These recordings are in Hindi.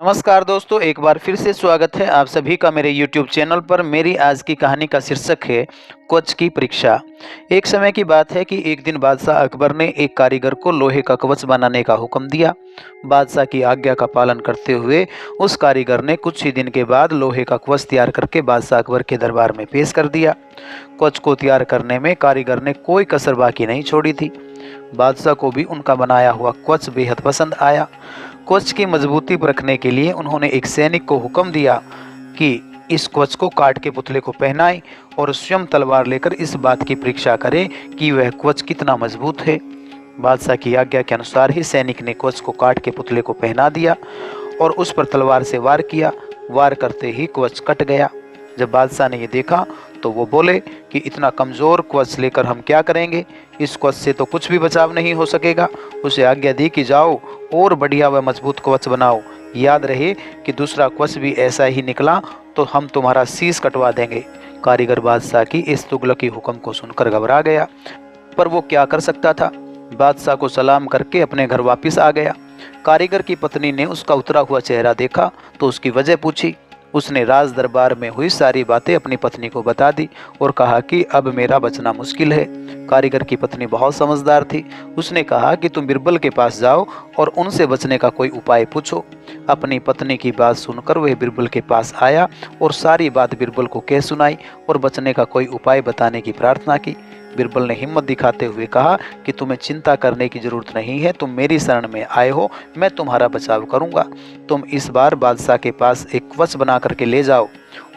नमस्कार दोस्तों, एक बार फिर से स्वागत है आप सभी का मेरे YouTube चैनल पर। मेरी आज की कहानी का शीर्षक है कवच की परीक्षा। एक समय की बात है कि एक दिन बादशाह अकबर ने एक कारीगर को लोहे का कवच बनाने का हुक्म दिया। बादशाह की आज्ञा का पालन करते हुए उस कारीगर ने कुछ ही दिन के बाद लोहे का कवच तैयार करके बादशाह अकबर के दरबार में पेश कर दिया। कवच को तैयार करने में कारीगर ने कोई कसर बाकी नहीं छोड़ी थी। बादशाह को भी उनका बनाया हुआ कवच बेहद पसंद आया। कवच की मजबूती परखने के लिए उन्होंने एक सैनिक को हुक्म दिया कि इस कवच को काट के पुतले को पहनाए और स्वयं तलवार लेकर इस बात की परीक्षा करे कि वह कवच कितना मजबूत है। बादशाह की आज्ञा के अनुसार ही सैनिक ने कवच को काट के पुतले को पहना दिया और उस पर तलवार से वार किया। वार करते ही कवच कट गया। जब बादशाह ने ये देखा तो वो बोले कि इतना कमज़ोर कवच लेकर हम क्या करेंगे, इस कवच से तो कुछ भी बचाव नहीं हो सकेगा। उसे आज्ञा दी कि जाओ और बढ़िया व मजबूत कवच बनाओ। याद रहे कि दूसरा कवच भी ऐसा ही निकला तो हम तुम्हारा शीश कटवा देंगे। कारीगर बादशाह की इस तुगलकी हुक्म को सुनकर घबरा गया, पर वो क्या कर सकता था। बादशाह को सलाम करके अपने घर वापस आ गया। कारीगर की पत्नी ने उसका उतरा हुआ चेहरा देखा तो उसकी वजह पूछी। उसने राज दरबार में हुई सारी बातें अपनी पत्नी को बता दी और कहा कि अब मेरा बचना मुश्किल है। कारीगर की पत्नी बहुत समझदार थी। उसने कहा कि तुम बिरबल के पास जाओ और उनसे बचने का कोई उपाय पूछो। अपनी पत्नी की बात सुनकर वह बिरबल के पास आया और सारी बात बिरबल को कह सुनाई और बचने का कोई उपाय बताने की प्रार्थना की। बिरबल ने हिम्मत दिखाते हुए कहा कि तुम्हें चिंता करने की जरूरत नहीं है, तुम मेरी शरण में आए हो, मैं तुम्हारा बचाव करूंगा। तुम इस बार बादशाह के पास एक कवच बना करके ले जाओ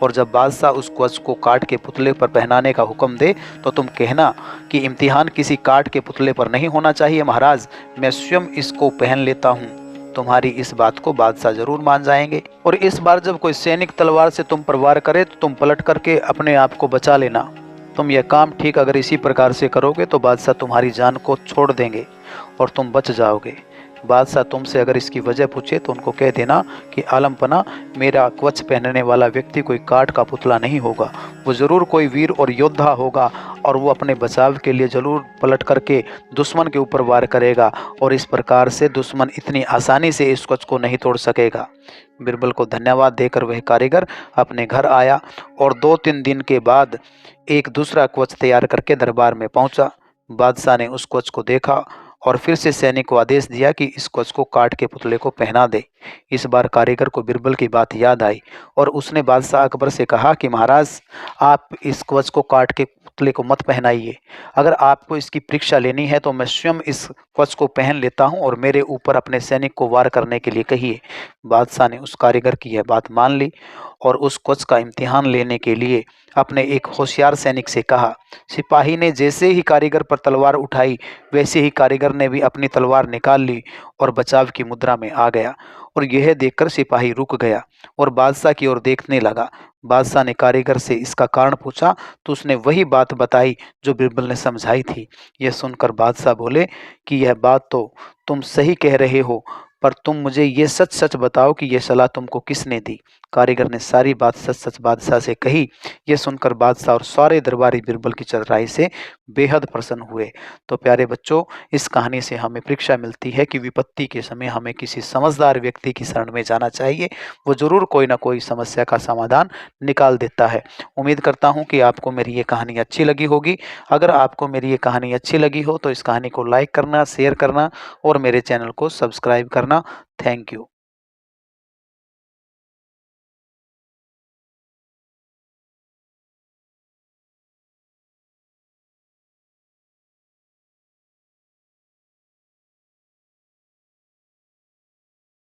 और जब बादशाह उस कवच को काट के पुतले पर पहनाने का हुक्म दे तो तुम कहना कि इम्तिहान किसी काट के पुतले पर नहीं होना चाहिए महाराज, मैं स्वयं इसको पहन लेता हूँ। तुम्हारी इस बात को बादशाह जरूर मान जाएंगे और इस बार जब कोई सैनिक तलवार से तुम पर वार करे तो तुम पलट करके अपने आप को बचा लेना। तुम यह काम ठीक अगर इसी प्रकार से करोगे तो बादशाह तुम्हारी जान को छोड़ देंगे और तुम बच जाओगे। बादशाह तुमसे अगर इसकी वजह पूछे तो उनको कह देना कि आलमपना, मेरा कवच पहनने वाला व्यक्ति कोई काठ का पुतला नहीं होगा, वो ज़रूर कोई वीर और योद्धा होगा और वो अपने बचाव के लिए ज़रूर पलट करके दुश्मन के ऊपर वार करेगा और इस प्रकार से दुश्मन इतनी आसानी से इस कवच को नहीं तोड़ सकेगा। बिरबल को धन्यवाद देकर वह कारीगर अपने घर आया और 2-3 दिन के बाद एक दूसरा कवच तैयार करके दरबार में पहुंचा। बादशाह ने उस कवच को देखा और फिर से सैनिक को आदेश दिया कि इस कवच को काट के पुतले को पहना दे। इस बार कारीगर को बिरबल की बात याद आई और उसने बादशाह अकबर से कहा कि महाराज, आप इस कवच को काट के पुतले को मत पहनाइए। अगर आपको इसकी परीक्षा लेनी है तो मैं स्वयं इस कवच को पहन लेता हूं और मेरे ऊपर अपने सैनिक को वार करने के लिए कहिए। बादशाह ने उस कारीगर की यह बात मान ली और उस कवच का इम्तिहान लेने के लिए अपने एक होशियार सैनिक से कहा। सिपाही ने जैसे ही कारीगर पर तलवार उठाई वैसे ही कारीगर ने भी अपनी तलवार निकाल ली और बचाव की मुद्रा में आ गया और यह देखकर सिपाही रुक गया और बादशाह की ओर देखने लगा। बादशाह ने कारीगर से इसका कारण पूछा तो उसने वही बात बताई जो बिरबल ने समझाई थी। यह सुनकर बादशाह बोले कि यह बात तो तुम सही कह रहे हो, पर तुम मुझे ये सच सच बताओ कि यह सलाह तुमको किसने दी। कारीगर ने सारी बात सच सच बादशाह से कही। यह सुनकर बादशाह और सारे दरबारी बिरबल की चतुराई से बेहद प्रसन्न हुए। तो प्यारे बच्चों, इस कहानी से हमें परीक्षा मिलती है कि विपत्ति के समय हमें किसी समझदार व्यक्ति की शरण में जाना चाहिए। वो जरूर कोई ना कोई समस्या का समाधान निकाल देता है। उम्मीद करता हूँ कि आपको मेरी ये कहानी अच्छी लगी होगी। अगर आपको मेरी ये कहानी अच्छी लगी हो तो इस कहानी को लाइक करना, शेयर करना और मेरे चैनल को सब्सक्राइब करना। Thank you.